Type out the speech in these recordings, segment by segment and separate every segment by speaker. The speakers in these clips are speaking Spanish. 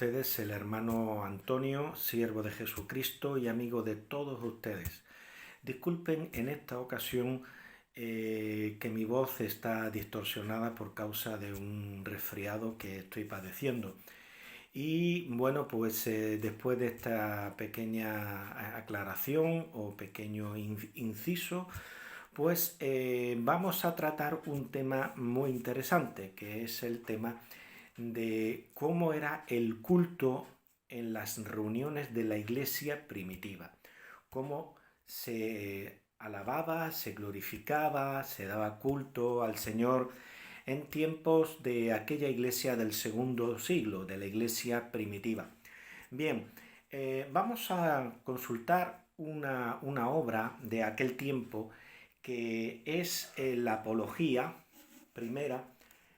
Speaker 1: ustedes el hermano Antonio, siervo de Jesucristo y amigo de todos ustedes. Disculpen en esta ocasión que mi voz está distorsionada por causa de un resfriado que estoy padeciendo. Y bueno, pues después de esta pequeña aclaración o pequeño inciso, pues vamos a tratar un tema muy interesante, que es el tema de cómo era el culto en las reuniones de la iglesia primitiva, cómo se alababa, se glorificaba, se daba culto al Señor en tiempos de aquella iglesia del segundo siglo, de la iglesia primitiva. Bien, vamos a consultar una obra de aquel tiempo que es la apología primera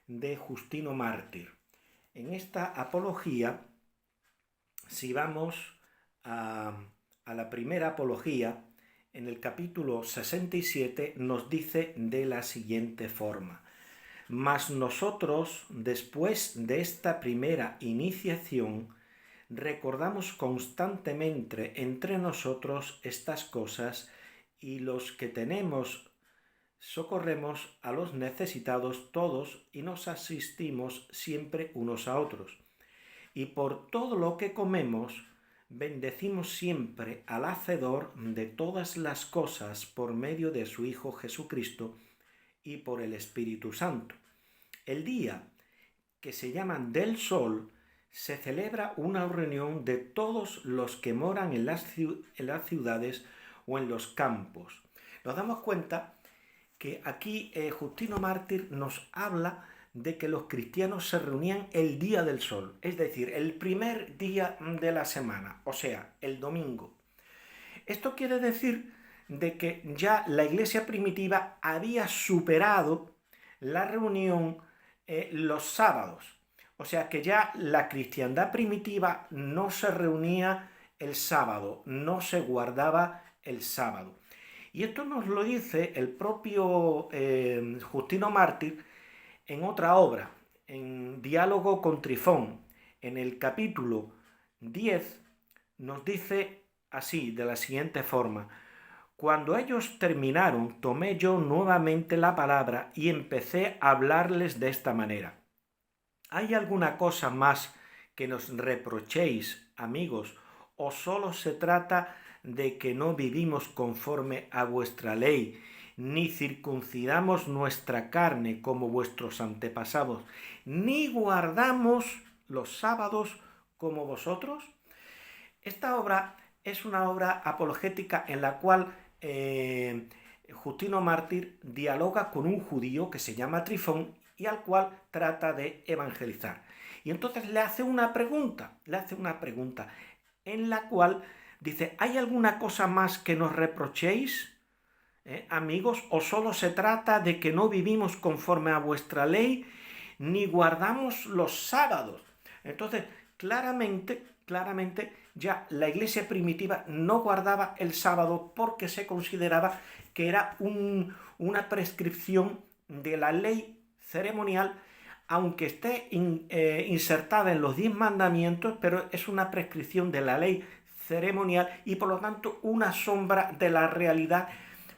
Speaker 1: de Justino Mártir. En esta apología, si vamos a la primera apología, en el capítulo 67 nos dice de la siguiente forma: mas nosotros, después de esta primera iniciación, recordamos constantemente entre nosotros estas cosas, y los que tenemos socorremos a los necesitados todos y nos asistimos siempre unos a otros. Y por todo lo que comemos, bendecimos siempre al Hacedor de todas las cosas por medio de su Hijo Jesucristo y por el Espíritu Santo. El día que se llama del Sol se celebra una reunión de todos los que moran en las ciudades o en los campos. Nos damos cuenta que aquí Justino Mártir nos habla de que los cristianos se reunían el día del sol, es decir, el primer día de la semana, o sea, el domingo. Esto quiere decir de que ya la iglesia primitiva había superado la reunión los sábados. O sea que ya la cristiandad primitiva no se reunía el sábado, no se guardaba el sábado. Y esto nos lo dice el propio Justino Mártir en otra obra, en Diálogo con Trifón. En el capítulo 10 nos dice así, de la siguiente forma: cuando ellos terminaron, tomé yo nuevamente la palabra y empecé a hablarles de esta manera. ¿Hay alguna cosa más que nos reprochéis, amigos, o solo se trata de que no vivimos conforme a vuestra ley, ni circuncidamos nuestra carne como vuestros antepasados, ni guardamos los sábados como vosotros? Esta obra es una obra apologética en la cual Justino Mártir dialoga con un judío que se llama Trifón y al cual trata de evangelizar. Y entonces le hace una pregunta en la cual dice: ¿hay alguna cosa más que nos reprochéis, amigos? ¿O solo se trata de que no vivimos conforme a vuestra ley, ni guardamos los sábados? Entonces, claramente, ya la iglesia primitiva no guardaba el sábado porque se consideraba que era una prescripción de la ley ceremonial, aunque esté insertada en los 10 mandamientos, pero es una prescripción de la ley ceremonial y por lo tanto una sombra de la realidad,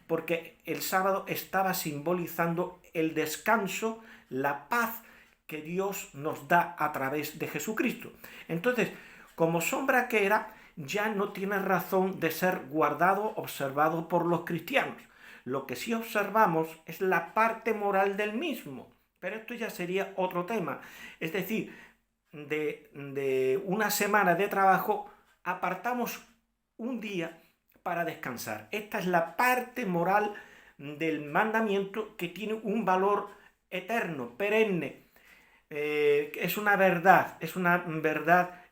Speaker 1: porque el sábado estaba simbolizando el descanso, la paz que Dios nos da a través de Jesucristo. Entonces, como sombra que era, ya no tiene razón de ser guardado, observado por los cristianos. Lo que sí observamos es la parte moral del mismo, pero esto ya sería otro tema. Es decir, de una semana de trabajo apartamos un día para descansar. Esta es la parte moral del mandamiento que tiene un valor eterno, perenne. Es una verdad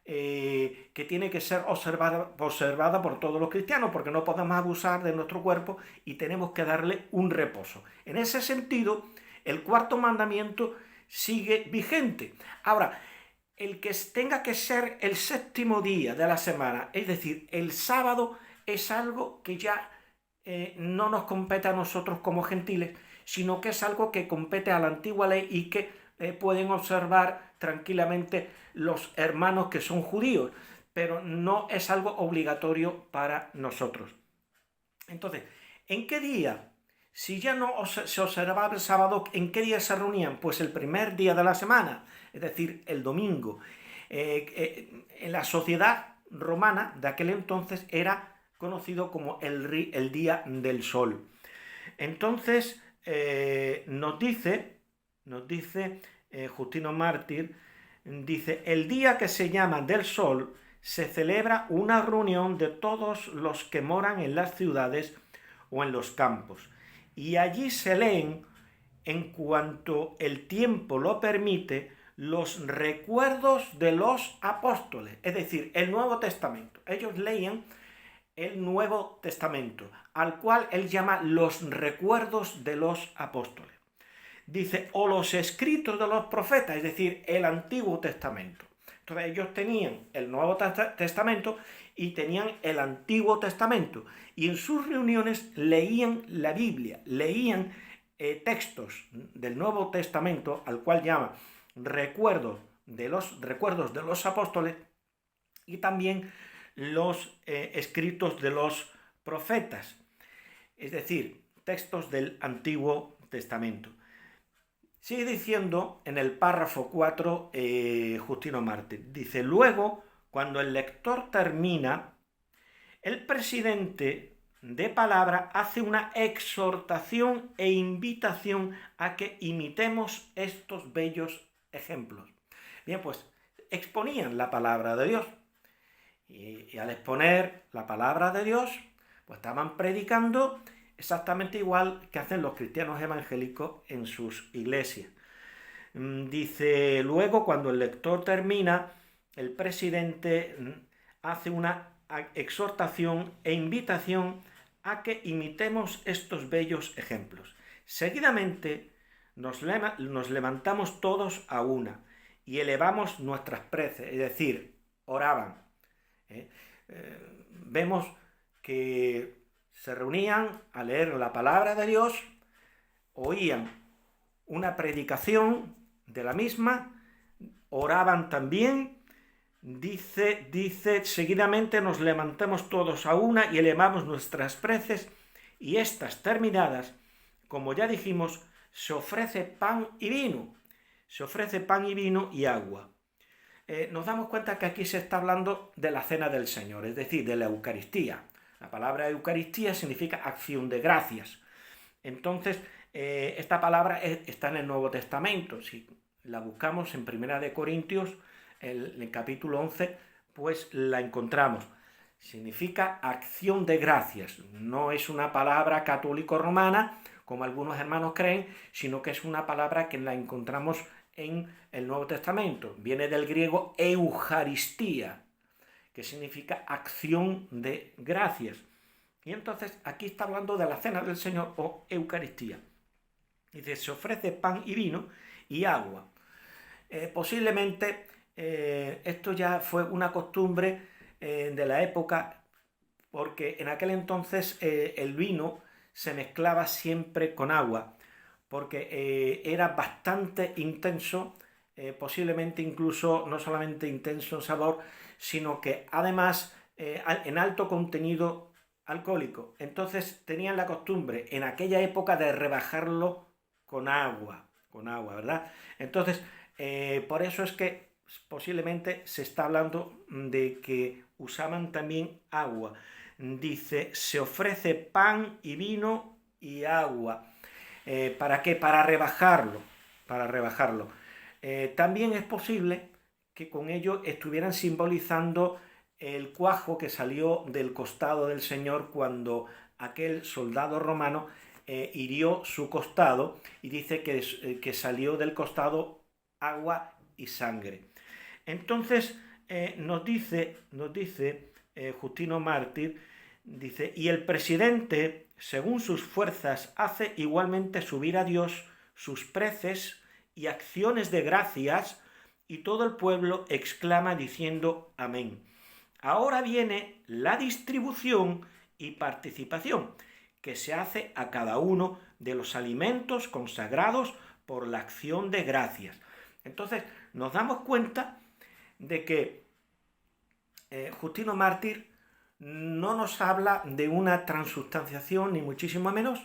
Speaker 1: que tiene que ser observada por todos los cristianos, porque no podemos abusar de nuestro cuerpo y tenemos que darle un reposo. En ese sentido, el cuarto mandamiento sigue vigente. Ahora, el que tenga que ser el séptimo día de la semana, es decir, el sábado, es algo que ya no nos compete a nosotros como gentiles, sino que es algo que compete a la antigua ley y que pueden observar tranquilamente los hermanos que son judíos, pero no es algo obligatorio para nosotros. Entonces, ¿en qué día? Si ya no se observaba el sábado, ¿en qué día se reunían? Pues el primer día de la semana, es decir, el domingo. En la sociedad romana de aquel entonces era conocido como el día del sol. Entonces, nos dice Justino Mártir, dice, el día que se llama del sol se celebra una reunión de todos los que moran en las ciudades o en los campos, y allí se leen, en cuanto el tiempo lo permite, los recuerdos de los apóstoles, es decir, el Nuevo Testamento. Ellos leían el Nuevo Testamento, al cual él llama los recuerdos de los apóstoles. Dice, o los escritos de los profetas, es decir, el Antiguo Testamento. Entonces ellos tenían el Nuevo Testamento y tenían el Antiguo Testamento. Y en sus reuniones leían la Biblia, leían textos del Nuevo Testamento, al cual llama recuerdos de los apóstoles, y también los escritos de los profetas, es decir, textos del Antiguo Testamento. Sigue diciendo en el párrafo 4 Justino Mártir, dice, luego, cuando el lector termina, el presidente de palabra hace una exhortación e invitación a que imitemos estos bellos ejemplos. Bien, pues exponían la palabra de Dios. Y al exponer la palabra de Dios, pues estaban predicando exactamente igual que hacen los cristianos evangélicos en sus iglesias. Dice, luego cuando el lector termina, el presidente hace una exhortación e invitación a que imitemos estos bellos ejemplos. Seguidamente nos levantamos todos a una y elevamos nuestras preces, es decir, oraban. Vemos que se reunían a leer la palabra de Dios, oían una predicación de la misma, oraban también, dice, seguidamente nos levantamos todos a una y elevamos nuestras preces, y estas terminadas, como ya dijimos, se ofrece pan y vino, y agua. Nos damos cuenta que aquí se está hablando de la cena del Señor, es decir, de la Eucaristía. La palabra Eucaristía significa acción de gracias. Entonces, esta palabra está en el Nuevo Testamento. Si la buscamos en 1 Corintios, en el capítulo 11, pues la encontramos. Significa acción de gracias. No es una palabra católico-romana, como algunos hermanos creen, sino que es una palabra que la encontramos en el Nuevo Testamento. Viene del griego eucaristía, que significa acción de gracias. Y entonces aquí está hablando de la cena del Señor o Eucaristía. Dice, se ofrece pan y vino y agua. Posiblemente esto ya fue una costumbre de la época, porque en aquel entonces el vino se mezclaba siempre con agua, porque era bastante intenso, posiblemente incluso no solamente intenso en sabor, sino que además en alto contenido alcohólico. Entonces tenían la costumbre en aquella época de rebajarlo con agua, ¿verdad? Entonces, por eso es que posiblemente se está hablando de que usaban también agua. Dice, se ofrece pan y vino y agua. ¿Para qué? Para rebajarlo. También es posible que con ello estuvieran simbolizando el cuajo que salió del costado del Señor cuando aquel soldado romano hirió su costado, y dice que salió del costado agua y sangre. Entonces nos dice Justino Mártir, dice, y el presidente, según sus fuerzas, hace igualmente subir a Dios sus preces y acciones de gracias, y todo el pueblo exclama diciendo amén. Ahora viene la distribución y participación que se hace a cada uno de los alimentos consagrados por la acción de gracias. Entonces nos damos cuenta de que Justino Mártir no nos habla de una transubstanciación, ni muchísimo menos.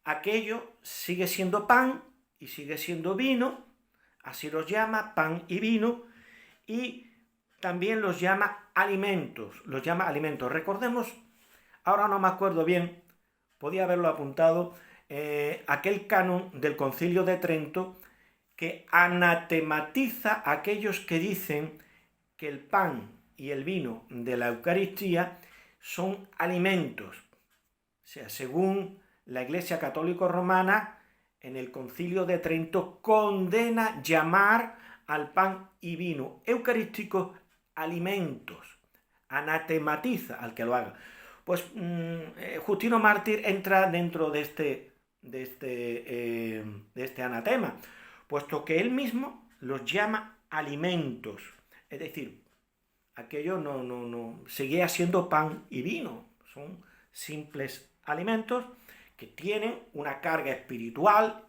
Speaker 1: Aquello sigue siendo pan y sigue siendo vino, así los llama, pan y vino, y también los llama alimentos, Recordemos, ahora no me acuerdo bien, podía haberlo apuntado, aquel canon del Concilio de Trento que anatematiza a aquellos que dicen que el pan y el vino de la Eucaristía son alimentos. O sea, según la Iglesia Católica Romana, en el Concilio de Trento condena llamar al pan y vino eucarísticos alimentos, anatematiza al que lo haga. Pues Justino Mártir entra dentro de este anatema, puesto que él mismo los llama alimentos, es decir, aquello no seguía siendo pan y vino, son simples alimentos que tienen una carga espiritual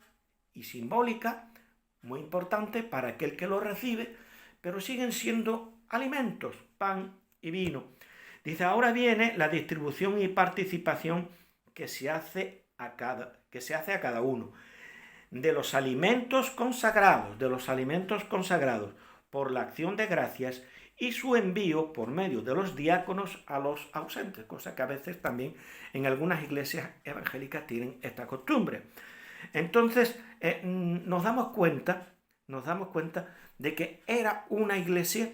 Speaker 1: y simbólica muy importante para aquel que lo recibe, pero siguen siendo alimentos, pan y vino. Dice, ahora viene la distribución y participación que se hace a cada uno. De los alimentos consagrados, por la acción de gracias y su envío por medio de los diáconos a los ausentes, cosa que a veces también en algunas iglesias evangélicas tienen esta costumbre. Entonces nos damos cuenta de que era una iglesia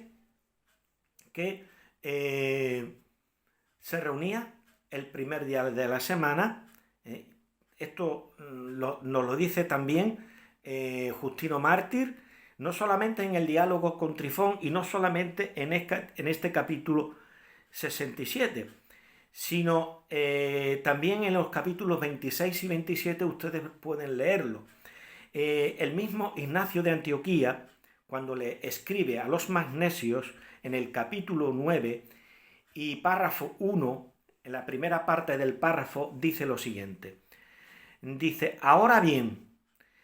Speaker 1: que se reunía el primer día de la semana. Esto nos lo dice también Justino Mártir, no solamente en el diálogo con Trifón y no solamente en este capítulo 67, sino también en los capítulos 26 y 27 ustedes pueden leerlo. El mismo Ignacio de Antioquía, cuando le escribe a los magnesios en el capítulo 9 y párrafo 1, en la primera parte del párrafo, dice lo siguiente. Dice, ahora bien,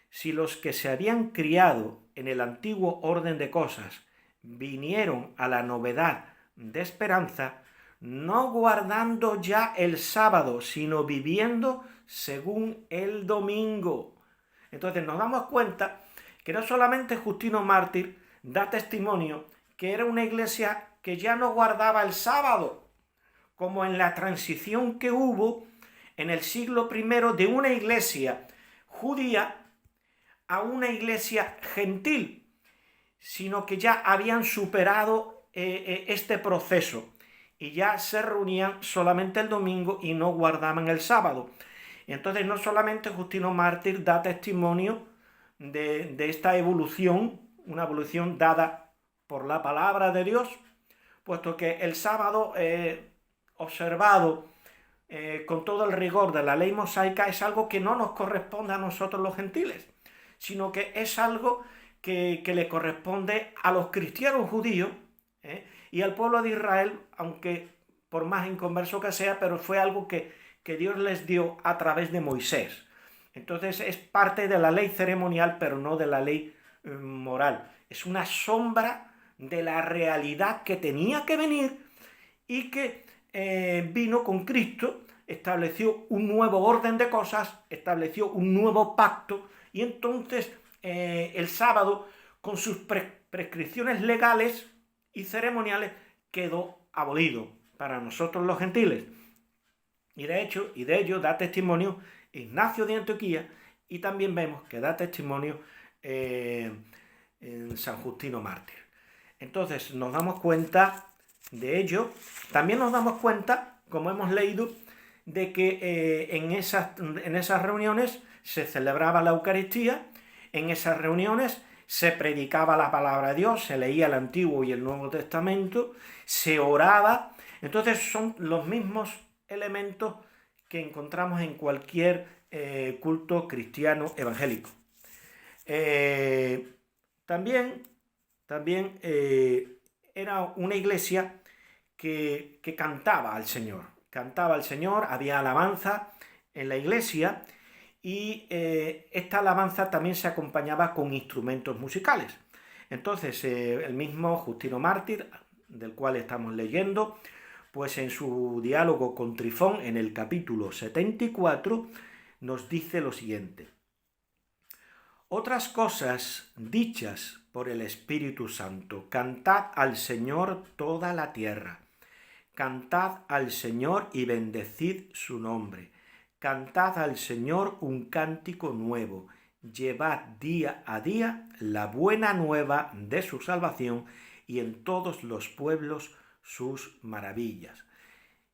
Speaker 1: si los que se habían criado en el antiguo orden de cosas vinieron a la novedad de esperanza, no guardando ya el sábado, sino viviendo según el domingo. Entonces nos damos cuenta que no solamente Justino Mártir da testimonio que era una iglesia que ya no guardaba el sábado, como en la transición que hubo en el siglo I de una iglesia judía a una iglesia gentil, sino que ya habían superado este proceso y ya se reunían solamente el domingo y no guardaban el sábado. Y entonces no solamente Justino Mártir da testimonio de esta evolución, una evolución dada por la palabra de Dios, puesto que el sábado observado con todo el rigor de la ley mosaica es algo que no nos corresponde a nosotros los gentiles, sino que es algo que le corresponde a los cristianos judíos y al pueblo de Israel, aunque por más inconverso que sea, pero fue algo que Dios les dio a través de Moisés. Entonces es parte de la ley ceremonial, pero no de la ley moral. Es una sombra de la realidad que tenía que venir y que vino con Cristo, estableció un nuevo orden de cosas, estableció un nuevo pacto, y entonces el sábado, con sus prescripciones legales y ceremoniales, quedó abolido para nosotros los gentiles. Y de ello da testimonio Ignacio de Antioquía, y también vemos que da testimonio en San Justino Mártir. Entonces nos damos cuenta de ello. También nos damos cuenta, como hemos leído, de que en esas reuniones se celebraba la Eucaristía, en esas reuniones se predicaba la palabra de Dios, se leía el Antiguo y el Nuevo Testamento, se oraba. Entonces son los mismos elementos que encontramos en cualquier culto cristiano evangélico. También era una iglesia que cantaba al Señor, había alabanza en la iglesia, y esta alabanza también se acompañaba con instrumentos musicales. Entonces, el mismo Justino Mártir, del cual estamos leyendo, pues en su diálogo con Trifón, en el capítulo 74, nos dice lo siguiente: otras cosas dichas por el Espíritu Santo, cantad al Señor toda la tierra, cantad al Señor y bendecid su nombre, cantad al Señor un cántico nuevo, llevad día a día la buena nueva de su salvación y en todos los pueblos sus maravillas.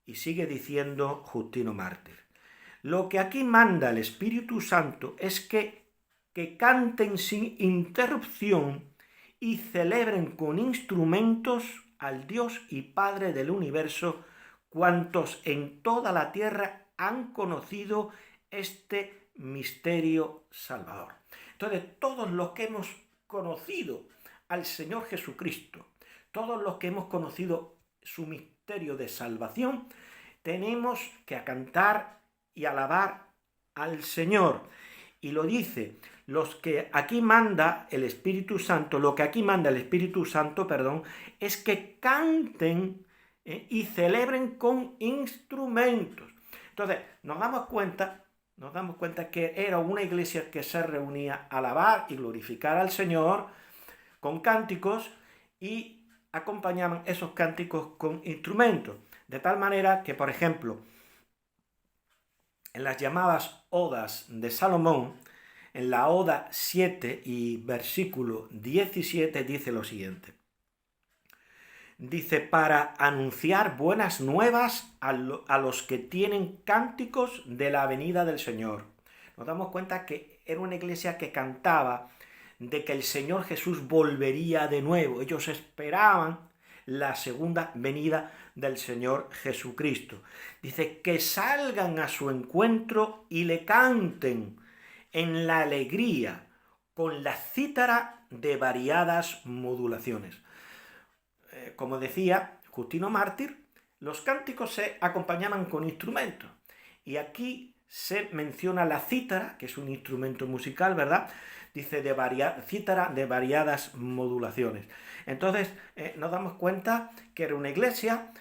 Speaker 1: Y sigue diciendo Justino Mártir: lo que aquí manda el Espíritu Santo es que canten sin interrupción y celebren con instrumentos al Dios y Padre del universo, cuantos en toda la tierra han conocido este misterio salvador. Entonces, todos los que hemos conocido al Señor Jesucristo, todos los que hemos conocido su misterio de salvación, tenemos que cantar y alabar al Señor. Y lo dice: los que aquí manda el Espíritu Santo, lo que aquí manda el Espíritu Santo, es que canten y celebren con instrumentos. Entonces, nos damos cuenta que era una iglesia que se reunía a alabar y glorificar al Señor con cánticos y acompañaban esos cánticos con instrumentos. De tal manera que, por ejemplo, en las llamadas odas de Salomón, en la Oda 7 y versículo 17 dice lo siguiente. Dice: para anunciar buenas nuevas a los que tienen cánticos de la venida del Señor. Nos damos cuenta que era una iglesia que cantaba de que el Señor Jesús volvería de nuevo. Ellos esperaban la segunda venida del Señor Jesucristo. Dice: que salgan a su encuentro y le canten en la alegría, con la cítara de variadas modulaciones. Como decía Justino Mártir, los cánticos se acompañaban con instrumentos. Y aquí se menciona la cítara, que es un instrumento musical, ¿verdad? Dice cítara de variadas modulaciones. Entonces nos damos cuenta que era una iglesia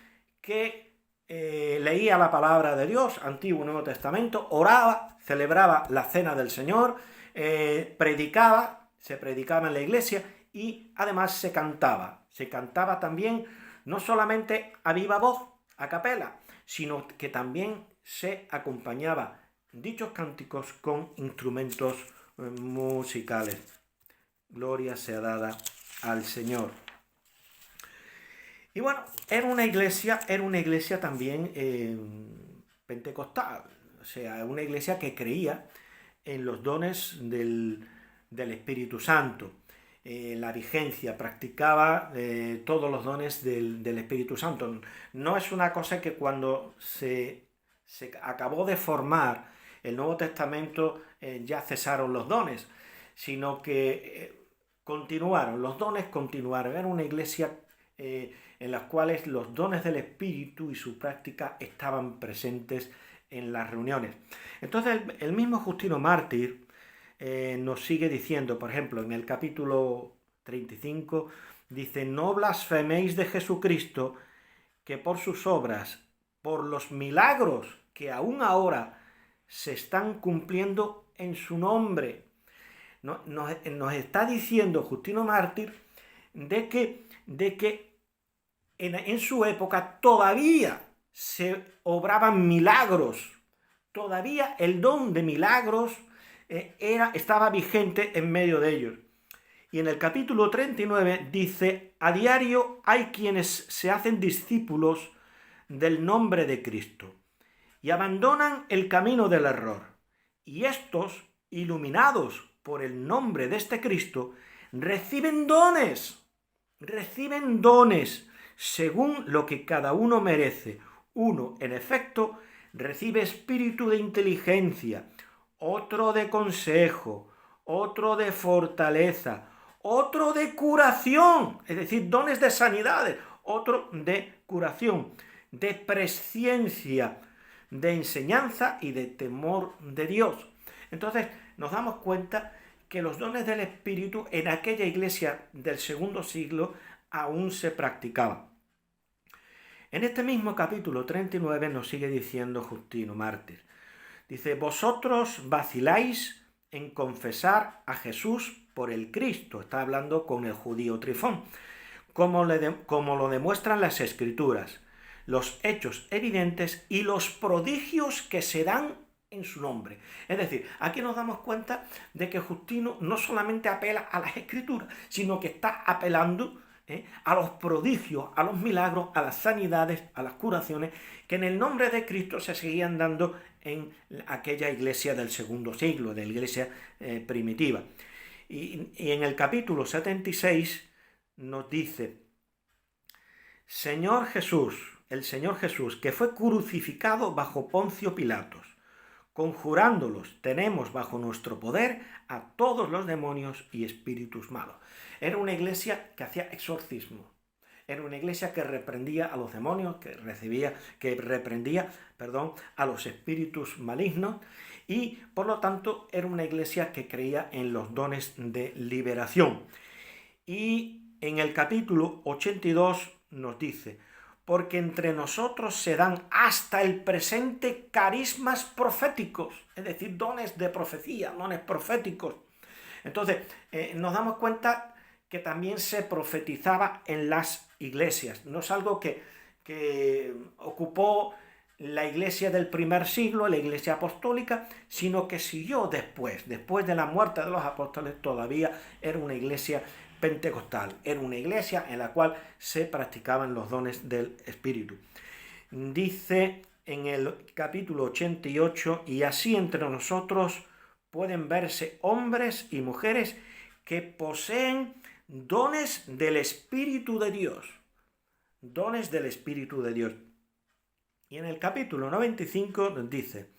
Speaker 1: que leía la palabra de Dios, Antiguo y Nuevo Testamento, oraba, celebraba la cena del Señor, se predicaba en la iglesia y además se cantaba. Se cantaba también no solamente a viva voz, a capela, sino que también se acompañaba dichos cánticos con instrumentos musicales. Gloria sea dada al Señor. Y bueno, era una iglesia también pentecostal, o sea, una iglesia que creía en los dones del Espíritu Santo, la vigencia, practicaba todos los dones del Espíritu Santo. No es una cosa que cuando se acabó de formar el Nuevo Testamento ya cesaron los dones, sino que continuaron, los dones continuaron. Era una iglesia en las cuales los dones del Espíritu y su práctica estaban presentes en las reuniones. Entonces el mismo Justino Mártir nos sigue diciendo, por ejemplo, en el capítulo 35, dice: no blasfeméis de Jesucristo, que por sus obras, por los milagros que aún ahora se están cumpliendo en su nombre. Nos está diciendo Justino Mártir de que en su época todavía se obraban milagros, todavía el don de milagros estaba vigente en medio de ellos. Y en el capítulo 39 dice: a diario hay quienes se hacen discípulos del nombre de Cristo y abandonan el camino del error. Y estos, iluminados por el nombre de este Cristo, reciben dones según lo que cada uno merece. Uno, en efecto, recibe espíritu de inteligencia, otro de consejo, otro de fortaleza, otro de curación, es decir, dones de sanidades, otro de curación, de presciencia, de enseñanza y de temor de Dios. Entonces nos damos cuenta que los dones del Espíritu en aquella iglesia del segundo siglo aún se practicaban. En este mismo capítulo 39 nos sigue diciendo Justino Mártir. Dice, vosotros vaciláis en confesar a Jesús por el Cristo. Está hablando con el judío Trifón. Como lo demuestran las Escrituras, los hechos evidentes y los prodigios que se dan en su nombre. Es decir, aquí nos damos cuenta de que Justino no solamente apela a las Escrituras, sino que está apelando a los prodigios, a los milagros, a las sanidades, a las curaciones, que en el nombre de Cristo se seguían dando en aquella iglesia del segundo siglo, de la iglesia primitiva. Y en el capítulo 76 nos dice, el Señor Jesús, que fue crucificado bajo Poncio Pilatos, conjurándolos tenemos bajo nuestro poder a todos los demonios y espíritus malos. Era una iglesia que hacía exorcismo. Era una iglesia que reprendía a los demonios, que reprendía a los espíritus malignos y, por lo tanto, era una iglesia que creía en los dones de liberación. Y en el capítulo 82 nos dice, porque entre nosotros se dan hasta el presente carismas proféticos, es decir, dones de profecía, dones proféticos. Entonces, nos damos cuenta que también se profetizaba en las iglesias. No es algo que ocupó la iglesia del primer siglo, la iglesia apostólica, sino que siguió después de la muerte de los apóstoles, todavía era una iglesia pentecostal, era una iglesia en la cual se practicaban los dones del Espíritu. Dice en el capítulo 88, y así entre nosotros pueden verse hombres y mujeres que poseen dones del Espíritu de Dios. Dones del Espíritu de Dios. Y en el capítulo 95 dice,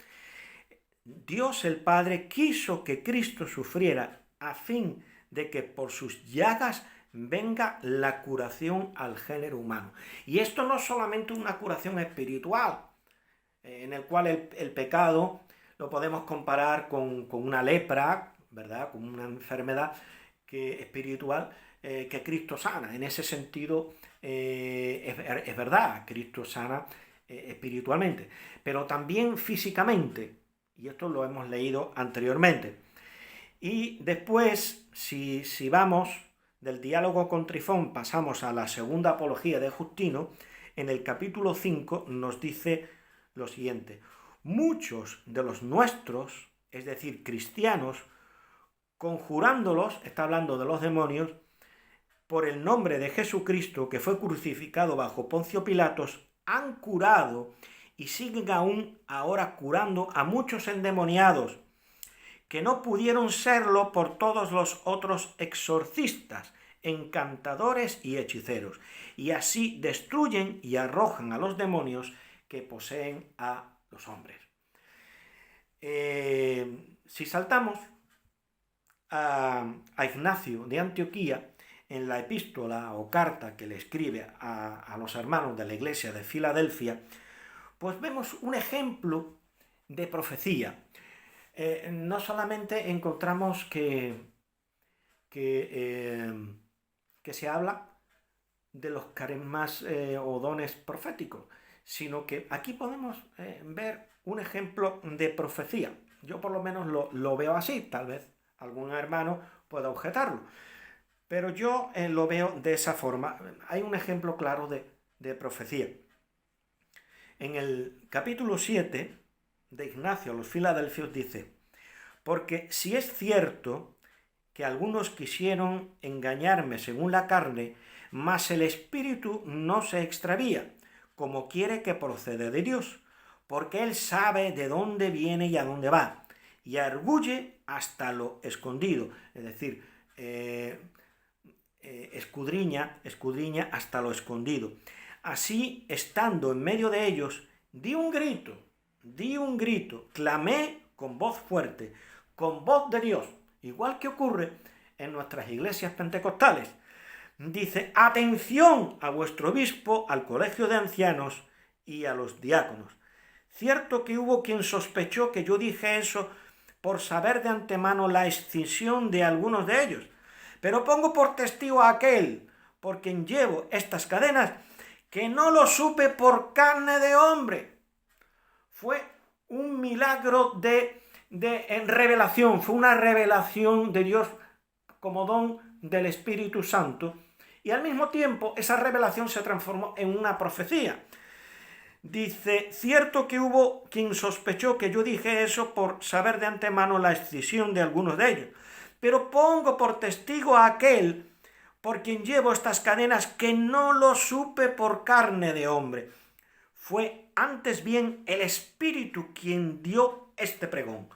Speaker 1: Dios el Padre quiso que Cristo sufriera a fin de que por sus llagas venga la curación al género humano. Y esto no es solamente una curación espiritual, en el cual el pecado lo podemos comparar con una lepra, ¿verdad? Con una enfermedad espiritual que Cristo sana. En ese sentido es verdad, Cristo sana espiritualmente, pero también físicamente, y esto lo hemos leído anteriormente. Y después, si vamos del diálogo con Trifón, pasamos a la segunda apología de Justino, en el capítulo 5 nos dice lo siguiente, muchos de los nuestros, es decir, cristianos, conjurándolos, está hablando de los demonios, por el nombre de Jesucristo, que fue crucificado bajo Poncio Pilatos, han curado y siguen aún ahora curando a muchos endemoniados, que no pudieron serlo por todos los otros exorcistas, encantadores y hechiceros, y así destruyen y arrojan a los demonios que poseen a los hombres. Si saltamos a Ignacio de Antioquía, en la epístola o carta que le escribe a los hermanos de la iglesia de Filadelfia, pues vemos un ejemplo de profecía. No solamente encontramos que se habla de los carismas o dones proféticos, sino que aquí podemos ver un ejemplo de profecía. Yo por lo menos lo veo así, tal vez algún hermano pueda objetarlo, pero yo lo veo de esa forma. Hay un ejemplo claro de profecía. En el capítulo 7 de Ignacio a los Filadelfios dice, porque si es cierto que algunos quisieron engañarme según la carne, mas el Espíritu no se extravía, como quiere que procede de Dios, porque Él sabe de dónde viene y a dónde va, y arguye hasta lo escondido, es decir, escudriña hasta lo escondido. Así, estando en medio de ellos, di un grito, clamé con voz fuerte, con voz de Dios, igual que ocurre en nuestras iglesias pentecostales. Dice, atención a vuestro obispo, al colegio de ancianos y a los diáconos. Cierto que hubo quien sospechó que yo dije eso por saber de antemano la escisión de algunos de ellos. Pero pongo por testigo a aquel por quien llevo estas cadenas, que no lo supe por carne de hombre. Fue un milagro de revelación, fue una revelación de Dios como don del Espíritu Santo, y al mismo tiempo esa revelación se transformó en una profecía. Dice, cierto que hubo quien sospechó que yo dije eso por saber de antemano la escisión de algunos de ellos, pero pongo por testigo a aquel por quien llevo estas cadenas, que no lo supe por carne de hombre. Fue antes bien el Espíritu quien dio este pregón.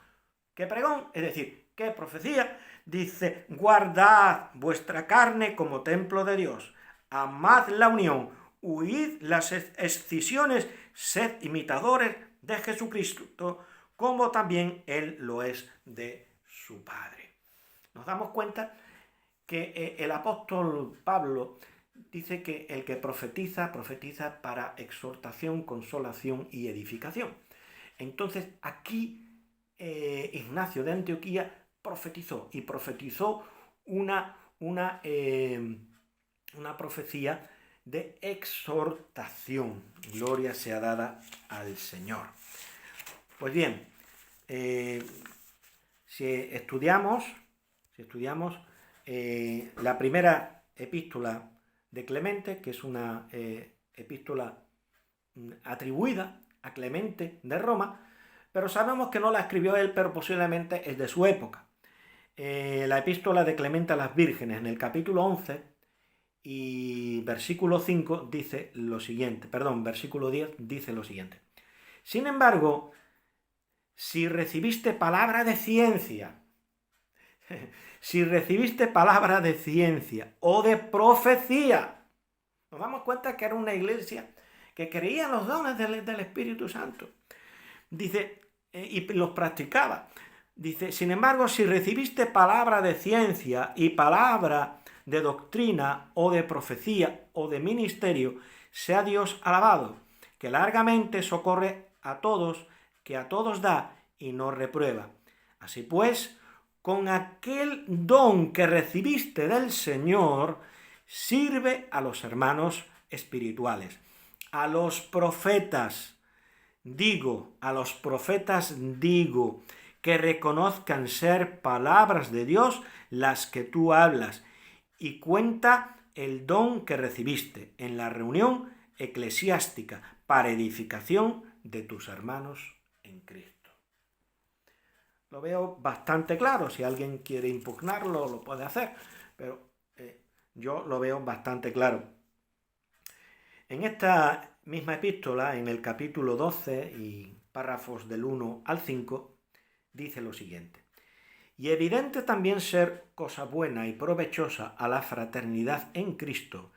Speaker 1: ¿Qué pregón? Es decir, ¿qué profecía? Dice, guardad vuestra carne como templo de Dios, amad la unión, huid las escisiones, sed imitadores de Jesucristo, como también Él lo es de su Padre. Nos damos cuenta que el apóstol Pablo dice que el que profetiza, profetiza para exhortación, consolación y edificación. Entonces aquí Ignacio de Antioquía profetizó, y profetizó una profecía de exhortación. Gloria sea dada al Señor. Pues bien, si estudiamos la primera epístola de Clemente, que es una epístola atribuida a Clemente de Roma, pero sabemos que no la escribió él, pero posiblemente es de su época. La epístola de Clemente a las vírgenes, en el capítulo 11 y versículo 5 dice lo siguiente, versículo 10 dice lo siguiente. Sin embargo, si recibiste palabra de ciencia, o de profecía, nos damos cuenta que era una iglesia que creía en los dones del Espíritu Santo. Dice, y los practicaba. Dice, sin embargo, si recibiste palabra de ciencia y palabra de doctrina o de profecía o de ministerio, sea Dios alabado, que largamente socorre a todos, que a todos da y no reprueba. Así pues, con aquel don que recibiste del Señor, sirve a los hermanos espirituales. A los profetas digo, que reconozcan ser palabras de Dios las que tú hablas, y cuenta el don que recibiste en la reunión eclesiástica para edificación de tus hermanos en Cristo. Lo veo bastante claro. Si alguien quiere impugnarlo, lo puede hacer, pero yo lo veo bastante claro. En esta misma epístola, en el capítulo 12 y párrafos del 1 al 5, dice lo siguiente. Y evidente también ser cosa buena y provechosa a la fraternidad en Cristo,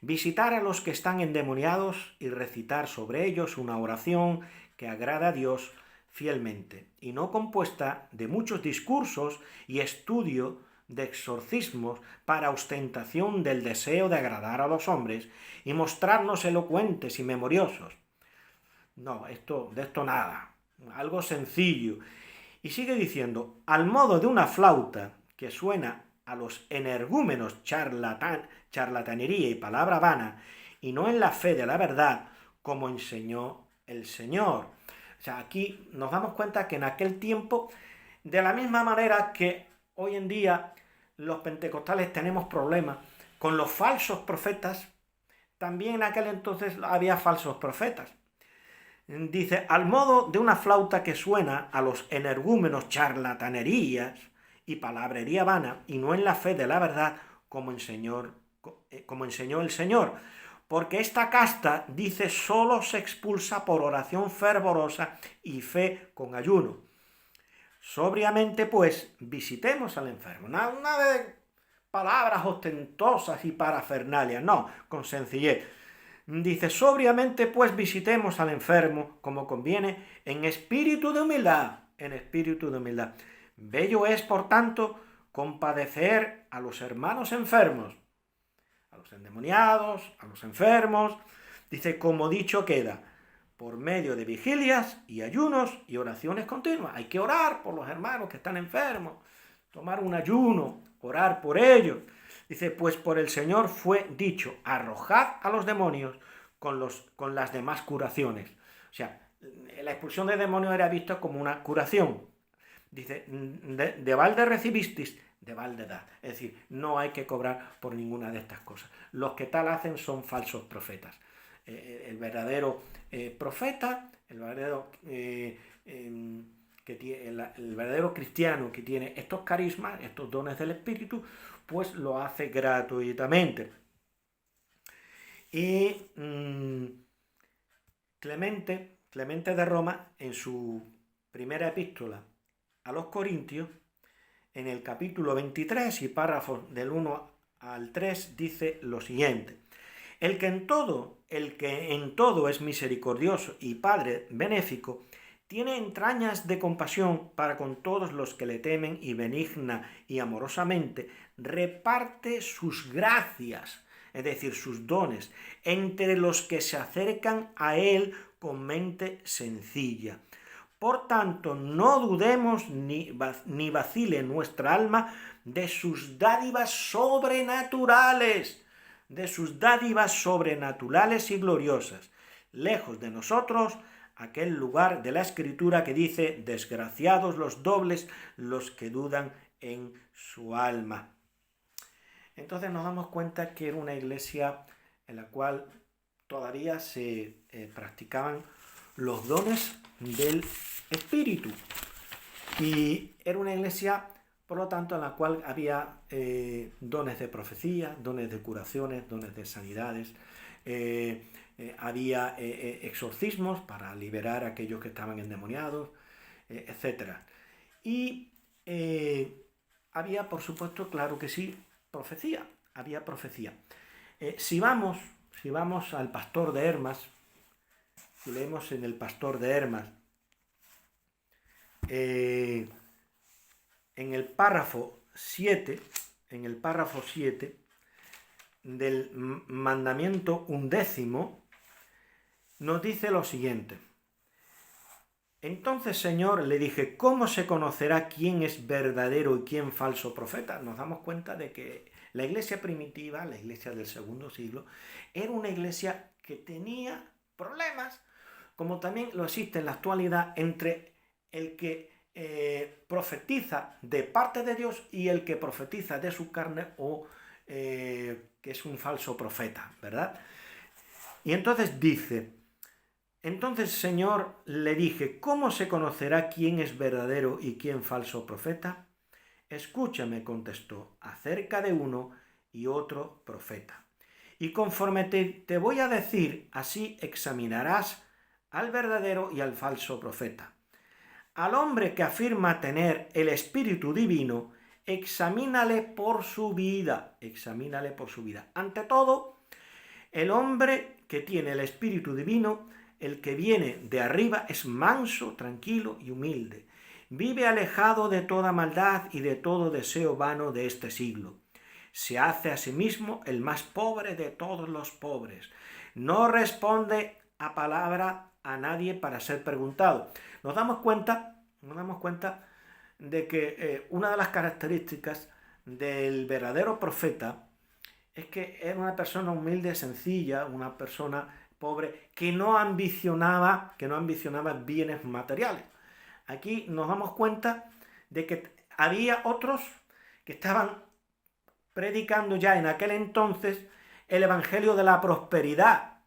Speaker 1: visitar a los que están endemoniados y recitar sobre ellos una oración que agrada a Dios fielmente, y no compuesta de muchos discursos y estudio de exorcismos para ostentación del deseo de agradar a los hombres y mostrarnos elocuentes y memoriosos. No, de esto nada, algo sencillo. Y sigue diciendo, al modo de una flauta que suena a los energúmenos charlatanería y palabra vana, y no en la fe de la verdad, como enseñó el Señor. O sea, aquí nos damos cuenta que en aquel tiempo, de la misma manera que hoy en día los pentecostales tenemos problemas con los falsos profetas, también en aquel entonces había falsos profetas. Dice, al modo de una flauta que suena a los energúmenos charlatanerías y palabrería vana, y no en la fe de la verdad, como enseñó el Señor. Porque esta casta, dice, solo se expulsa por oración fervorosa y fe con ayuno. Sobriamente, pues, visitemos al enfermo. Nada de palabras ostentosas y parafernalias, no, con sencillez. Dice, sobriamente, pues, visitemos al enfermo, como conviene, en espíritu de humildad, Bello es, por tanto, compadecer a los hermanos enfermos, a los endemoniados, a los enfermos. Dice, como dicho queda, por medio de vigilias y ayunos y oraciones continuas. Hay que orar por los hermanos que están enfermos, tomar un ayuno, orar por ellos. Dice, pues por el Señor fue dicho, arrojad a los demonios con las demás curaciones. O sea, la expulsión de demonios era vista como una curación. Dice, de balde recibisteis, de balde dad. Es decir, no hay que cobrar por ninguna de estas cosas. Los que tal hacen son falsos profetas. El verdadero profeta, el verdadero el verdadero cristiano que tiene estos carismas, estos dones del Espíritu, pues lo hace gratuitamente. Y Clemente de Roma, en su primera epístola a los Corintios, en el capítulo 23 y párrafos del 1 al 3, dice lo siguiente: el que en todo es misericordioso y Padre benéfico, tiene entrañas de compasión para con todos los que le temen y benigna y amorosamente reparte sus gracias, es decir, sus dones, entre los que se acercan a él con mente sencilla. Por tanto, no dudemos ni vacile nuestra alma de sus dádivas sobrenaturales, y gloriosas. Lejos de nosotros aquel lugar de la Escritura que dice, desgraciados los dobles, los que dudan en su alma. Entonces nos damos cuenta que era una iglesia en la cual todavía se practicaban los dones del Espíritu. Y era una iglesia, por lo tanto, en la cual había dones de profecía, dones de curaciones, dones de sanidades, había exorcismos para liberar a aquellos que estaban endemoniados, etc. Y había, por supuesto, claro que sí, profecía, había profecía. Si vamos al Pastor de Hermas, si leemos en el Pastor de Hermas, en el párrafo 7 del mandamiento 11, nos dice lo siguiente: entonces, Señor, le dije, ¿cómo se conocerá quién es verdadero y quién falso profeta? Nos damos cuenta de que la iglesia primitiva, la iglesia del segundo siglo, era una iglesia que tenía problemas, como también lo existe en la actualidad, entre el que profetiza de parte de Dios y el que profetiza de su carne o que es un falso profeta, ¿verdad? Y entonces dice, entonces, Señor, le dije, ¿cómo se conocerá quién es verdadero y quién falso profeta? Escúchame, contestó, acerca de uno y otro profeta. Y conforme te voy a decir, así examinarás al verdadero y al falso profeta. Al hombre que afirma tener el Espíritu Divino, examínale por su vida. Ante todo, el hombre que tiene el Espíritu Divino, el que viene de arriba, es manso, tranquilo y humilde. Vive alejado de toda maldad y de todo deseo vano de este siglo. Se hace a sí mismo el más pobre de todos los pobres. No responde a palabra a nadie para ser preguntado. Nos damos cuenta de que una de las características del verdadero profeta es que era una persona humilde, sencilla, una persona pobre, que no ambicionaba bienes materiales. Aquí nos damos cuenta de que había otros que estaban predicando ya en aquel entonces el evangelio de la prosperidad,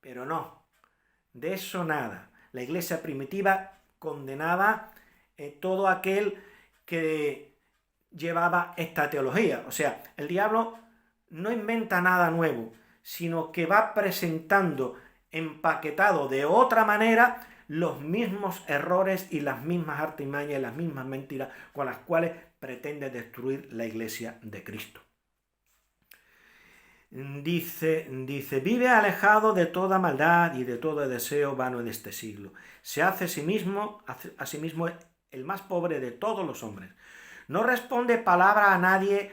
Speaker 1: pero no, de eso nada. La iglesia primitiva condenaba todo aquel que llevaba esta teología. O sea, el diablo no inventa nada nuevo, sino que va presentando empaquetado de otra manera los mismos errores y las mismas artimañas y las mismas mentiras con las cuales pretende destruir la iglesia de Cristo. Dice, vive alejado de toda maldad y de todo deseo vano de este siglo. Se hace a sí mismo el más pobre de todos los hombres. No responde palabra a nadie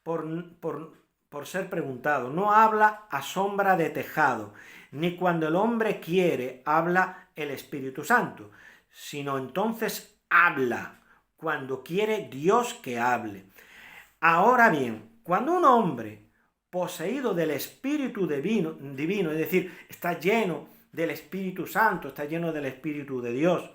Speaker 1: por ser preguntado. No habla a sombra de tejado, ni cuando el hombre quiere habla el Espíritu Santo, sino entonces habla cuando quiere Dios que hable. Ahora bien, cuando un hombre poseído del Espíritu divino, es decir, está lleno del Espíritu Santo, está lleno del Espíritu de Dios,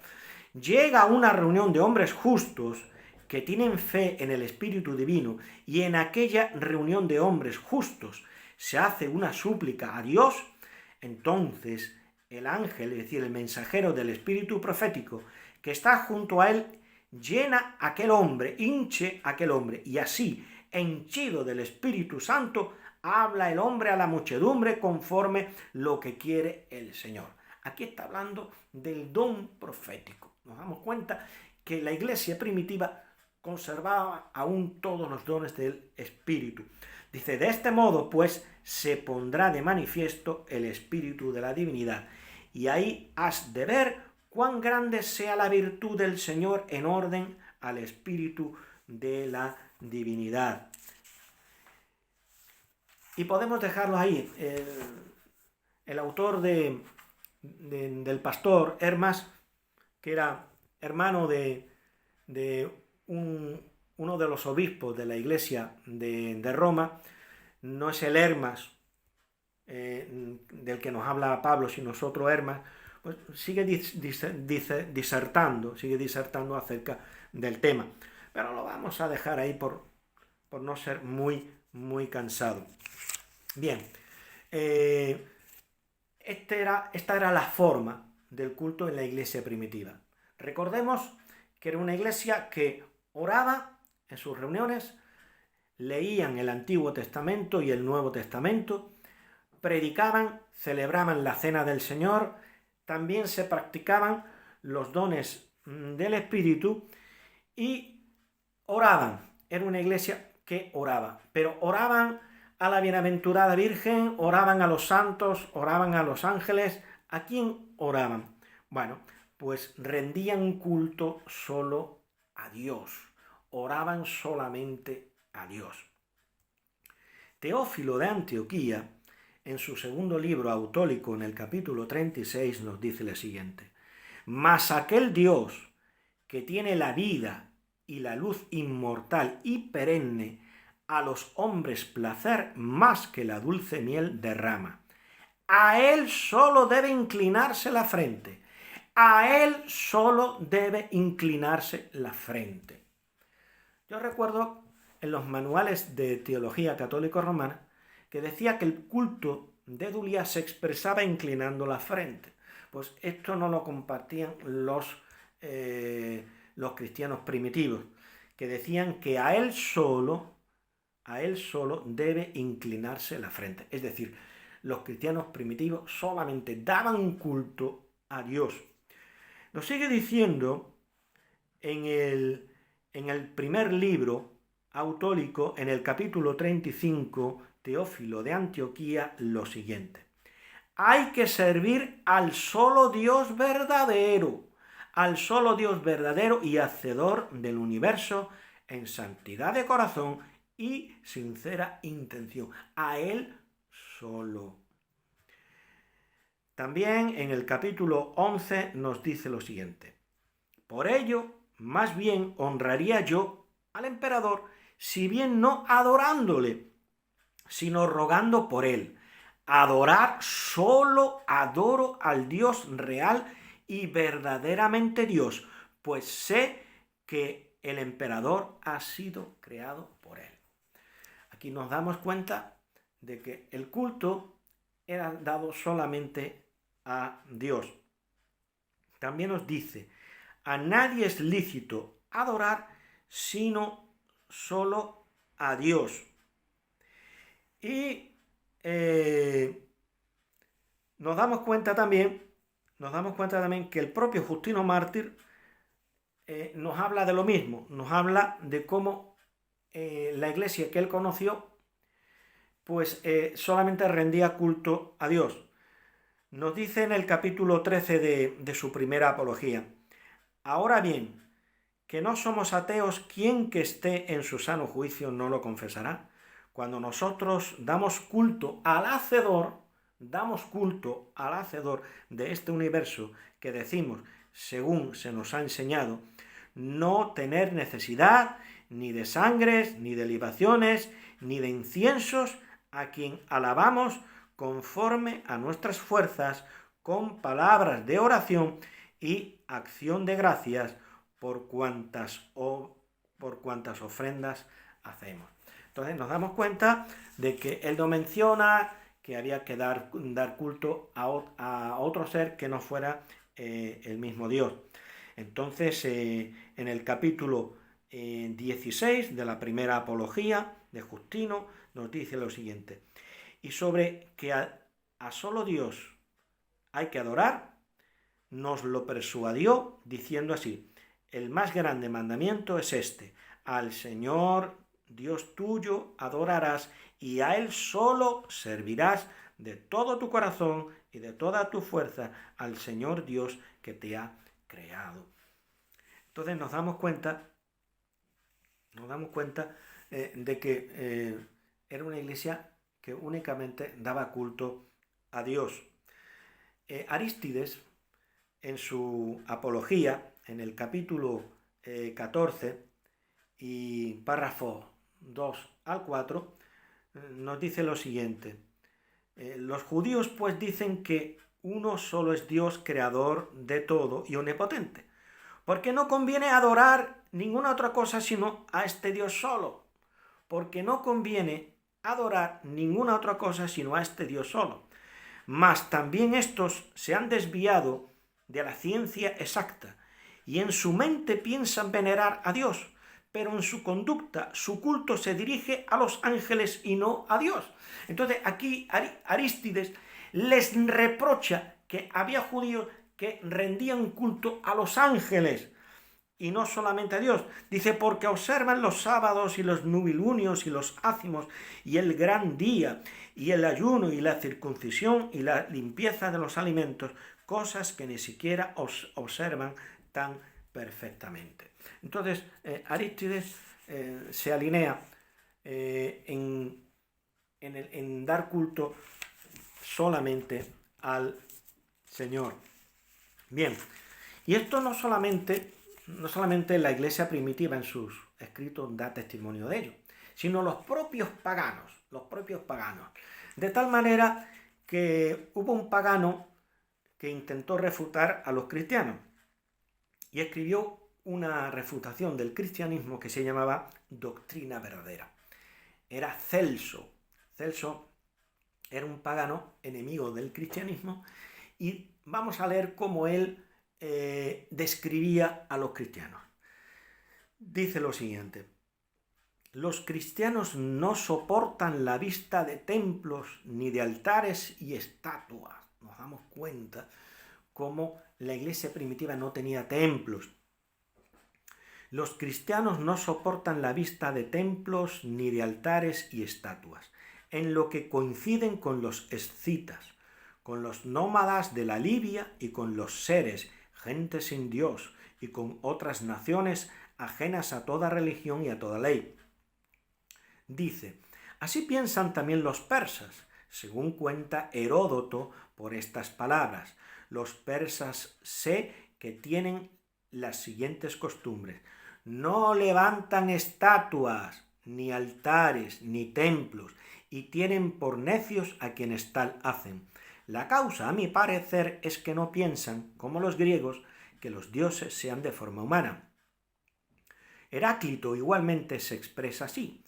Speaker 1: llega a una reunión de hombres justos que tienen fe en el Espíritu divino, y en aquella reunión de hombres justos se hace una súplica a Dios, entonces el ángel, es decir, el mensajero del Espíritu profético que está junto a él, llena a aquel hombre, hinche a aquel hombre, y así, henchido del Espíritu Santo, habla el hombre a la muchedumbre conforme lo que quiere el Señor. Aquí está hablando del don profético. Nos damos cuenta que la iglesia primitiva conservaba aún todos los dones del Espíritu. Dice, de este modo, pues, se pondrá de manifiesto el Espíritu de la divinidad, y ahí has de ver cuán grande sea la virtud del Señor en orden al Espíritu de la divinidad. Y podemos dejarlo ahí. El autor del pastor Hermas, que era hermano de uno de los obispos de la iglesia de Roma, no es el Hermas del que nos habla Pablo, sino es otro Hermas, pues sigue disertando acerca del tema. Pero lo vamos a dejar ahí por no ser muy cansado. Bien, esta era la forma del culto en la iglesia primitiva. Recordemos que era una iglesia que oraba en sus reuniones, leían el Antiguo Testamento y el Nuevo Testamento, predicaban, celebraban la Cena del Señor, también se practicaban los dones del Espíritu y oraban. Era una iglesia que oraba, pero oraban a la bienaventurada Virgen, oraban a los santos, oraban a los ángeles. ¿A quién oraban? Bueno, pues rendían culto solo a Dios, oraban solamente a Dios. Teófilo de Antioquía, en su segundo libro Autólico, en el capítulo 36, nos dice lo siguiente: mas aquel Dios que tiene la vida y la luz inmortal y perenne, a los hombres placer más que la dulce miel derrama. A él solo debe inclinarse la frente. A él solo debe inclinarse la frente. Yo recuerdo en los manuales de teología católico-romana que decía que el culto de Dulía se expresaba inclinando la frente. Pues esto no lo compartían los cristianos primitivos, que decían que a él solo debe inclinarse la frente. Es decir, los cristianos primitivos solamente daban un culto a Dios. Nos sigue diciendo en el primer libro autólico, en el capítulo 35, Teófilo de Antioquía, lo siguiente: hay que servir al solo Dios verdadero y hacedor del universo, en santidad de corazón y sincera intención. A él solo. También en el capítulo 11 nos dice lo siguiente: por ello, más bien honraría yo al emperador, si bien no adorándole, sino rogando por él. Adorar, solo adoro al Dios real y verdaderamente Dios, pues sé que el emperador ha sido creado por él. Aquí nos damos cuenta de que el culto era dado solamente a Dios. También nos dice: a nadie es lícito adorar sino solo a Dios. Y nos damos cuenta también que el propio Justino Mártir nos habla de lo mismo, nos habla de cómo la iglesia que él conoció pues solamente rendía culto a Dios. Nos dice en el capítulo 13 de su primera apología: ahora bien, que no somos ateos, quien que esté en su sano juicio no lo confesará. Cuando nosotros damos culto al Hacedor, damos culto al Hacedor de este universo, que decimos, según se nos ha enseñado, no tener necesidad ni de sangres, ni de libaciones, ni de inciensos, a quien alabamos conforme a nuestras fuerzas, con palabras de oración y acción de gracias por cuantas ofrendas hacemos. Entonces nos damos cuenta de que él no menciona que había que dar culto a otro ser que no fuera el mismo Dios. Entonces, en el capítulo 16 de la primera apología de Justino, nos dice lo siguiente: y sobre que a solo Dios hay que adorar, nos lo persuadió diciendo así: el más grande mandamiento es este: al Señor Dios tuyo adorarás y a Él solo servirás de todo tu corazón y de toda tu fuerza, al Señor Dios que te ha creado. Entonces nos damos cuenta de que era una iglesia que únicamente daba culto a Dios. Arístides, en su apología, en el capítulo 14 y párrafos 2 al 4, nos dice lo siguiente: los judíos pues dicen que uno solo es Dios, creador de todo y omnipotente, porque no conviene adorar ninguna otra cosa sino a este Dios solo, porque no conviene adorar ninguna otra cosa sino a este Dios solo. Mas también estos se han desviado de la ciencia exacta y en su mente piensan venerar a Dios, pero en su conducta, su culto se dirige a los ángeles y no a Dios. Entonces aquí Arístides les reprocha que había judíos que rendían culto a los ángeles y no solamente a Dios. Dice, porque observan los sábados y los nubilunios y los ácimos y el gran día y el ayuno y la circuncisión y la limpieza de los alimentos, cosas que ni siquiera observan tan perfectamente. Entonces, Arístides se alinea en dar culto solamente al Señor. Bien, y esto no solamente la iglesia primitiva en sus escritos da testimonio de ello, sino los propios paganos. De tal manera que hubo un pagano que intentó refutar a los cristianos y escribió una refutación del cristianismo que se llamaba Doctrina Verdadera. Era Celso. Celso era un pagano enemigo del cristianismo y vamos a leer cómo él describía a los cristianos. Dice lo siguiente: los cristianos no soportan la vista de templos ni de altares y estatuas. Nos damos cuenta cómo la iglesia primitiva no tenía templos. Los cristianos no soportan la vista de templos ni de altares y estatuas, en lo que coinciden con los escitas, con los nómadas de la Libia y con los seres, gente sin Dios, y con otras naciones ajenas a toda religión y a toda ley. Dice, así piensan también los persas, según cuenta Heródoto por estas palabras. Los persas sé que tienen las siguientes costumbres: no levantan estatuas, ni altares, ni templos, y tienen por necios a quienes tal hacen. La causa, a mi parecer, es que no piensan, como los griegos, que los dioses sean de forma humana. Heráclito igualmente se expresa así: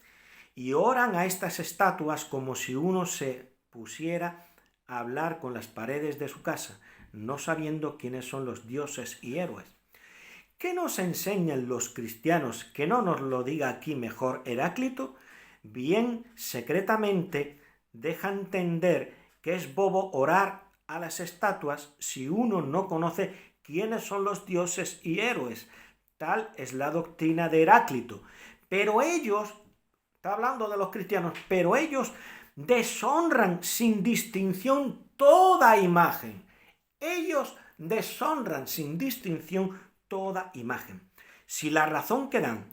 Speaker 1: y oran a estas estatuas como si uno se pusiera a hablar con las paredes de su casa, no sabiendo quiénes son los dioses y héroes. ¿Qué nos enseñan los cristianos que no nos lo diga aquí mejor Heráclito? Bien, secretamente deja entender que es bobo orar a las estatuas si uno no conoce quiénes son los dioses y héroes. Tal es la doctrina de Heráclito. Pero ellos, está hablando de los cristianos, pero ellos deshonran sin distinción toda imagen. Ellos deshonran sin distinción toda imagen. Si la razón que dan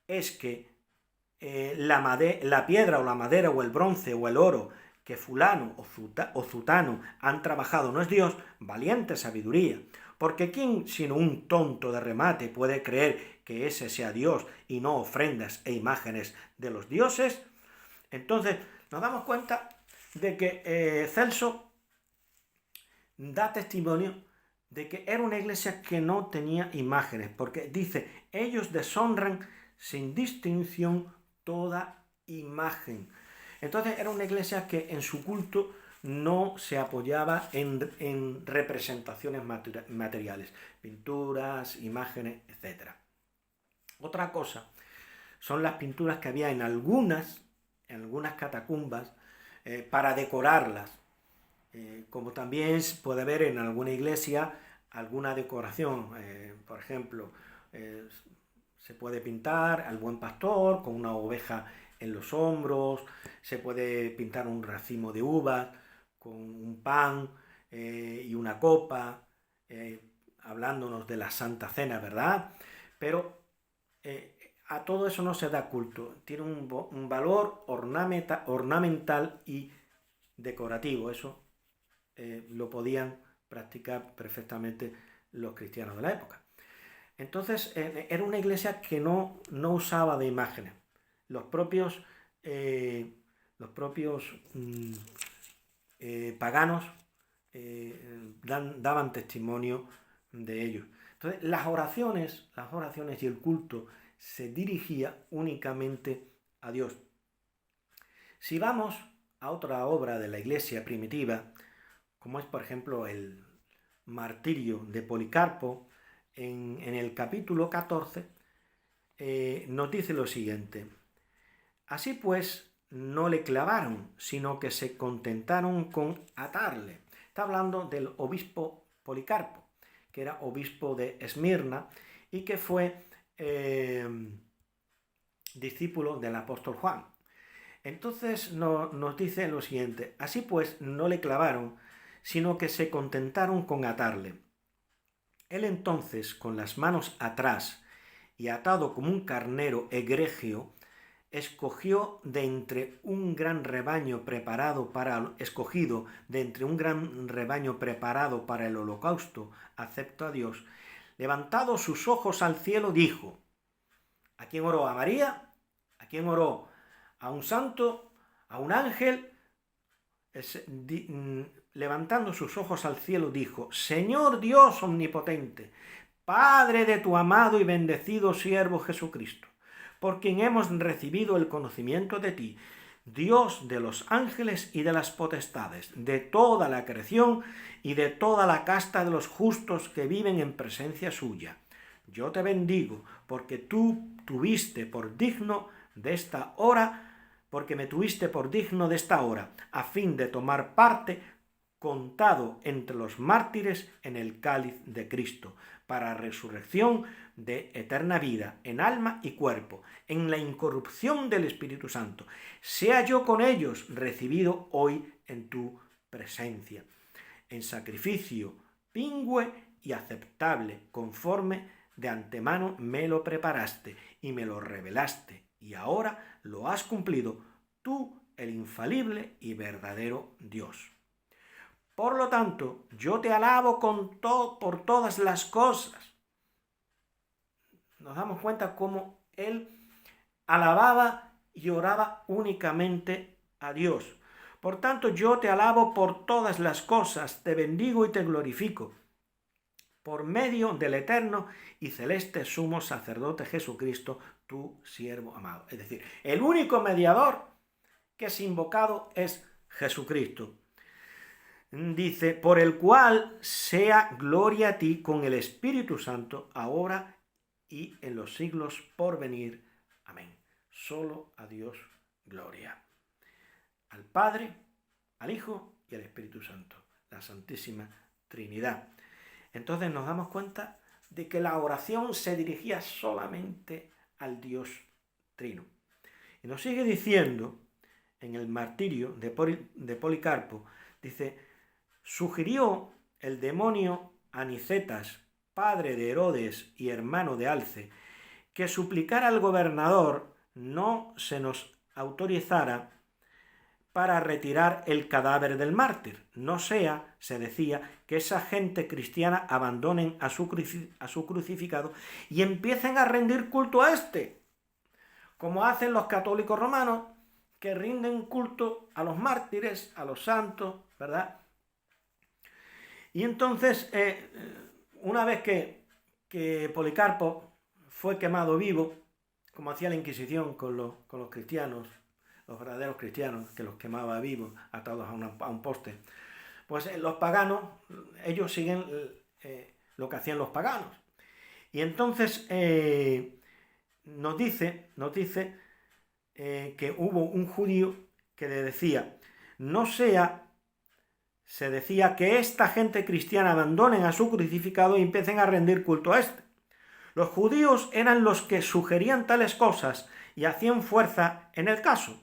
Speaker 1: es que la piedra o la madera o el bronce o el oro que fulano o zutano han trabajado no es Dios, valiente sabiduría. Porque ¿quién sino un tonto de remate puede creer que ese sea Dios y no ofrendas e imágenes de los dioses? Entonces nos damos cuenta de que Celso da testimonio de que era una iglesia que no tenía imágenes, porque dice, ellos deshonran sin distinción toda imagen. Entonces era una iglesia que en su culto no se apoyaba en representaciones materiales, pinturas, imágenes, etc. Otra cosa son las pinturas que había en algunas catacumbas para decorarlas, como también puede haber en alguna iglesia alguna decoración, por ejemplo, se puede pintar al buen pastor con una oveja en los hombros, se puede pintar un racimo de uvas con un pan y una copa, hablándonos de la Santa Cena, ¿verdad? Pero a todo eso no se da culto, tiene un valor ornamental y decorativo, eso lo podían practicar perfectamente los cristianos de la época. Entonces era una iglesia que no usaba de imágenes. Los propios paganos daban testimonio de ello. Entonces las oraciones y el culto se dirigía únicamente a Dios. Si vamos a otra obra de la iglesia primitiva, como es por ejemplo el martirio de Policarpo, en el capítulo 14 nos dice lo siguiente: así pues no le clavaron, sino que se contentaron con atarle. Está hablando del obispo Policarpo, que era obispo de Esmirna y que fue discípulo del apóstol Juan. Entonces nos dice lo siguiente: así pues no le clavaron, sino que se contentaron con atarle. Él entonces, con las manos atrás y atado como un carnero egregio, escogido de entre un gran rebaño preparado para el holocausto acepto a Dios, levantado sus ojos al cielo, dijo: ¿a quién oró? ¿A María? ¿A quién oró? ¿A un santo? ¿A un ángel? Levantando sus ojos al cielo, dijo: Señor Dios omnipotente, Padre de tu amado y bendecido siervo Jesucristo, por quien hemos recibido el conocimiento de ti, Dios de los ángeles y de las potestades, de toda la creación y de toda la casta de los justos que viven en presencia suya. Yo te bendigo, porque tú tuviste por digno de esta hora, porque me tuviste por digno de esta hora, a fin de tomar parte, contado entre los mártires, en el cáliz de Cristo, para resurrección de eterna vida, en alma y cuerpo, en la incorrupción del Espíritu Santo. Sea yo con ellos recibido hoy en tu presencia, en sacrificio pingüe y aceptable, conforme de antemano me lo preparaste y me lo revelaste, y ahora lo has cumplido, tú, el infalible y verdadero Dios. Por lo tanto, yo te alabo por todas las cosas. Nos damos cuenta cómo él alababa y oraba únicamente a Dios. Por tanto, yo te alabo por todas las cosas, te bendigo y te glorifico, por medio del eterno y celeste sumo sacerdote Jesucristo, tu siervo amado. Es decir, el único mediador que es invocado es Jesucristo. Dice: por el cual sea gloria a ti con el Espíritu Santo, ahora y en los siglos por venir. Amén. Solo a Dios gloria. Al Padre, al Hijo y al Espíritu Santo, la Santísima Trinidad. Entonces nos damos cuenta de que la oración se dirigía solamente al Dios Trino. Y nos sigue diciendo en el martirio de Policarpo, dice: sugirió el demonio a Nicetas, padre de Herodes y hermano de Alce, que suplicara al gobernador no se nos autorizara para retirar el cadáver del mártir. No sea, se decía, que esa gente cristiana abandonen a su crucificado y empiecen a rendir culto a este, como hacen los católicos romanos, que rinden culto a los mártires, a los santos, ¿verdad? Y entonces, una vez que Policarpo fue quemado vivo, como hacía la Inquisición con los cristianos, los verdaderos cristianos, que los quemaba vivos, atados a un poste, pues los paganos, ellos siguen lo que hacían los paganos. Y entonces nos dice que hubo un judío que le decía, no sea, se decía, que esta gente cristiana abandonen a su crucificado y empiecen a rendir culto a este. Los judíos eran los que sugerían tales cosas y hacían fuerza en el caso.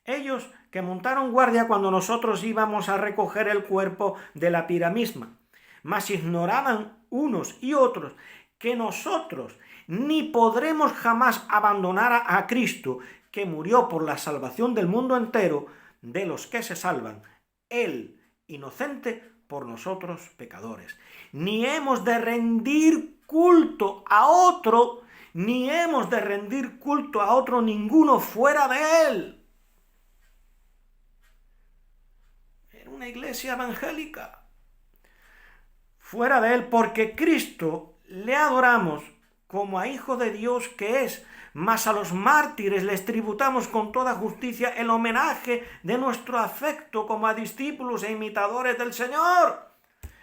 Speaker 1: Ellos que montaron guardia cuando nosotros íbamos a recoger el cuerpo de la pira misma, mas ignoraban unos y otros que nosotros ni podremos jamás abandonar a Cristo, que murió por la salvación del mundo entero, de los que se salvan, Él, inocente, por nosotros pecadores. Ni hemos de rendir culto a otro, ni hemos de rendir culto a otro ninguno fuera de Él. Era una iglesia evangélica. Fuera de Él, porque Cristo le adoramos como a Hijo de Dios que es, mas a los mártires les tributamos con toda justicia el homenaje de nuestro afecto como a discípulos e imitadores del Señor.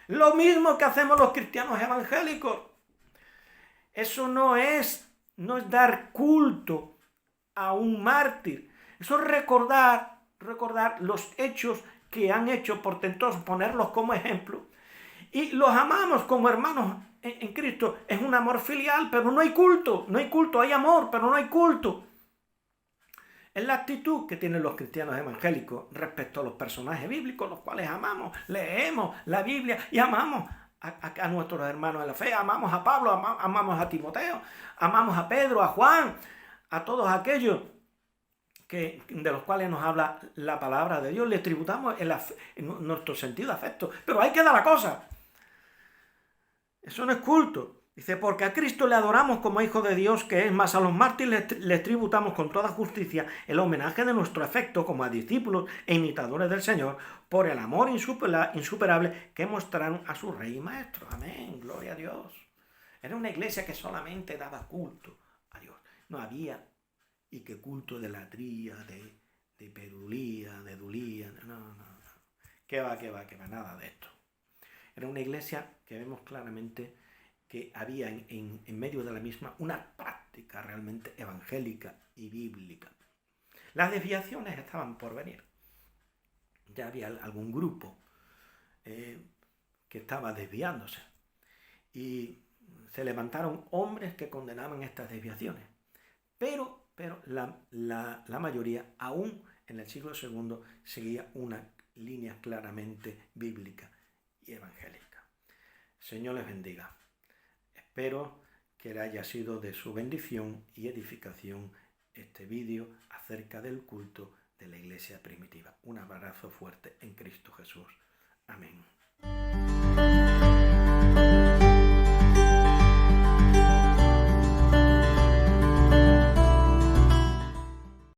Speaker 1: Lo mismo que hacemos los cristianos evangélicos. Eso no es dar culto a un mártir. Eso es recordar los hechos que han hecho portentosos, ponerlos como ejemplo. Y los amamos como hermanos en Cristo. Es un amor filial, pero no hay culto. No hay culto, hay amor, pero no hay culto. Es la actitud que tienen los cristianos evangélicos respecto a los personajes bíblicos, los cuales amamos, leemos la Biblia y amamos a nuestros hermanos en la fe. Amamos a Pablo, amamos a Timoteo, amamos a Pedro, a Juan, a todos aquellos de los cuales nos habla la palabra de Dios. Les tributamos en nuestro sentido de afecto. Pero ahí queda la cosa. Eso no es culto. Dice, porque a Cristo le adoramos como Hijo de Dios que es, más a los mártires les tributamos con toda justicia el homenaje de nuestro afecto como a discípulos e imitadores del Señor por el amor insuperable que mostraron a su Rey y Maestro. Amén, gloria a Dios. Era una iglesia que solamente daba culto a Dios. No había, y que culto de latría, de perulía, de dulía, no. ¿Qué va, nada de esto. Era una iglesia que vemos claramente que había en medio de la misma una práctica realmente evangélica y bíblica. Las desviaciones estaban por venir. Ya había algún grupo que estaba desviándose. Y se levantaron hombres que condenaban estas desviaciones. Pero la mayoría, aún en el siglo II, seguía una línea claramente bíblica y evangélica. Señor les bendiga. Espero que haya sido de su bendición y edificación este vídeo acerca del culto de la iglesia primitiva. Un abrazo fuerte en Cristo Jesús. Amén.